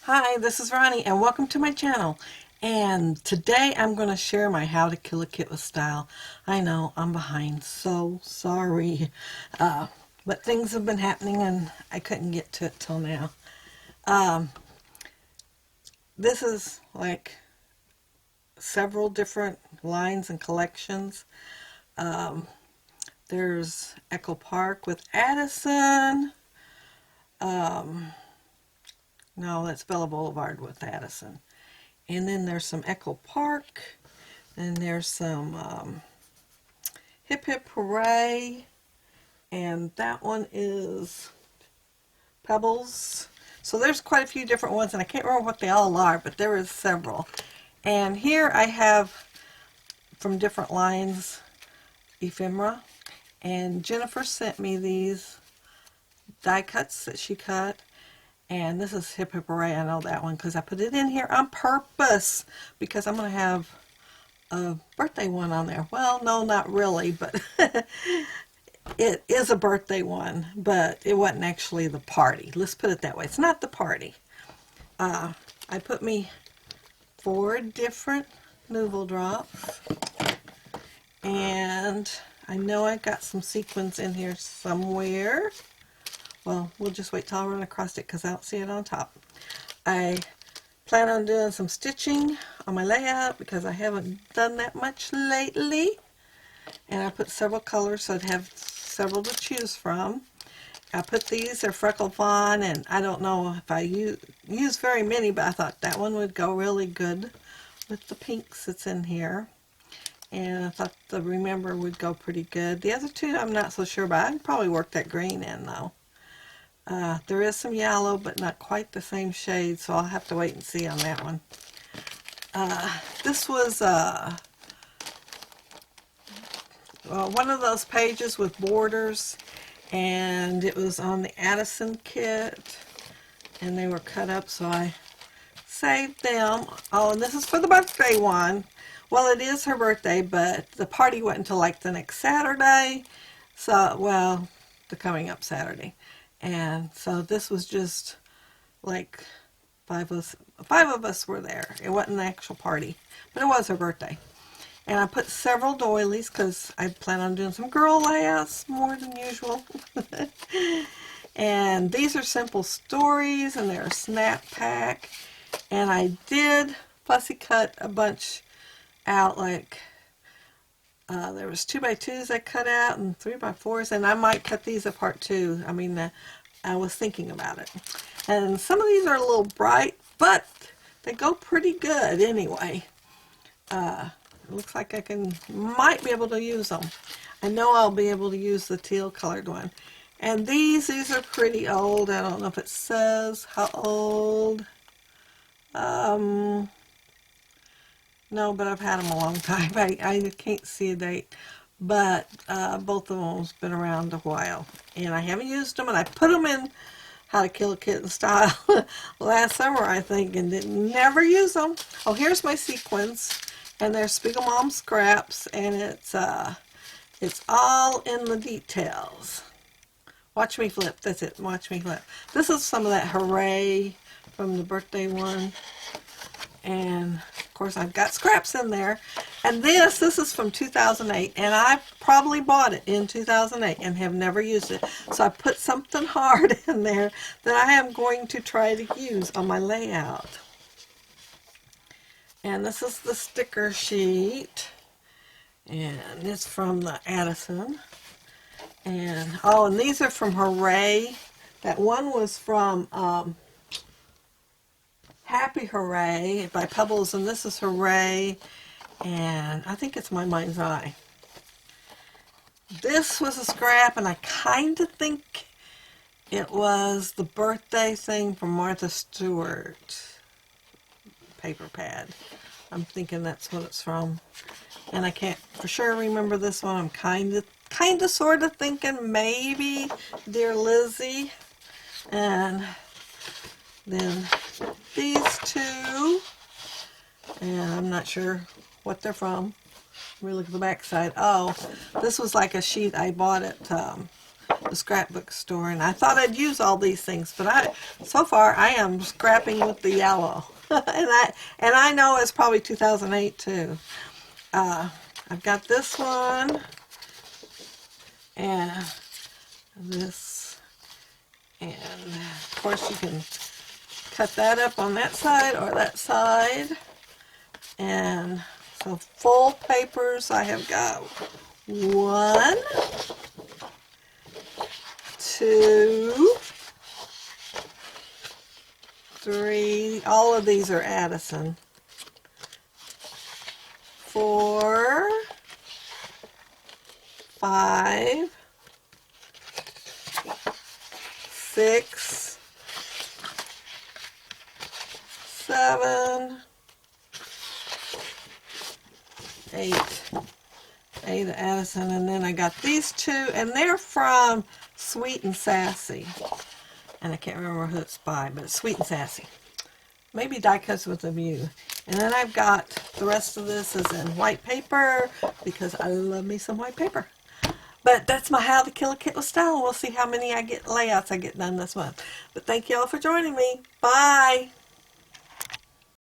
Hi, this is Ronnie and welcome to my channel. And today I'm going to share my How to Kill a Kit with style. I know I'm behind, so sorry. But things have been happening and I couldn't get to it till now. Um, this is like several different lines and collections. Um, there's Echo Park with Addison. No, that's Bella Boulevard with Addison. And then there's some Echo Park. And there's some Hip Hip Hooray. And that one is Pebbles. So there's quite a few different ones, and I can't remember what they all are, but there is several. And here I have from different lines ephemera. And Jennifer sent me these die cuts that she cut. And this is Hip Hip Hooray. I know that one because I put it in here on purpose because I'm going to have a birthday one on there. Well, no, not really, but it is a birthday one, but it wasn't actually the party. Let's put it that way. It's not the party. I put me 4 different Nouveau drops, and I know I got some sequins in here somewhere. Well, we'll just wait till I run across it because I don't see it on top. I plan on doing some stitching on my layout because I haven't done that much lately. And I put several colors so I'd have several to choose from. I put these, they're Freckle Fawn, and I don't know if I use very many, but I thought that one would go really good with the pinks that's in here. And I thought the Remember would go pretty good. The other two I'm not so sure about. I can probably work that green in though. There is some yellow, but not quite the same shade, so I'll have to wait and see on that one. This was one of those pages with borders, and it was on the Addison kit, and they were cut up, so I saved them. Oh, and this is for the birthday one. Well, it is her birthday, but the party wasn't until like the next Saturday, so, well, the coming up Saturday. And so this was just like 5 of us were there. It wasn't the actual party, but it was her birthday. And I put several doilies because I plan on doing some girl layouts more than usual. And these are simple stories, and they're a snap pack. And I did fussy cut a bunch out, like there was 2x2s I cut out and 3x4s, and I might cut these apart too. I mean, I was thinking about it. And some of these are a little bright, but they go pretty good anyway. It looks like I might be able to use them. I know I'll be able to use the teal colored one. And these are pretty old. I don't know if it says how old. No, but I've had them a long time. I can't see a date, but both of them have been around a while, and I haven't used them. And I put them in How to Kill a Kitten style last summer, I think, and didn't never use them. Oh, here's my sequins, and they're Spiegelmom scraps, and it's all in the details. Watch me flip. That's it. Watch me flip. This is some of that Hooray from the birthday one. And of course I've got scraps in there. And this is from 2008, and I probably bought it in 2008 and have never used it. So I put something hard in there that I am going to try to use on my layout. And this is the sticker sheet, and it's from the Addison. And oh, and these are from Hooray. That one was from Happy Hooray by Pebbles, and this is Hooray, and I think it's My Mind's Eye. This was a scrap, and I kind of think it was the birthday thing from Martha Stewart paper pad. I'm thinking that's what it's from, and I can't for sure remember this one. I'm kind of sort of thinking maybe Dear Lizzie. And then these two, and I'm not sure what they're from. Let me look at the back side. Oh, this was like a sheet I bought at the scrapbook store, and I thought I'd use all these things, but so far I am scrapping with the yellow. and I know it's probably 2008 too. I've got this one and this, and of course you can cut that up on that side or that side. And so full papers, I have got 1, 2, 3, all of these are Addison, 4, 5, 6, 7, 8 Addison, and then I got these 2, and they're from Sweet and Sassy, and I can't remember who it's by, but it's Sweet and Sassy. Maybe Die Cuts with a View. And then I've got the rest of this is in white paper because I love me some white paper. But that's my How to Kill a Kit with Style. We'll see how many layouts I get done this month. But thank you all for joining me. Bye.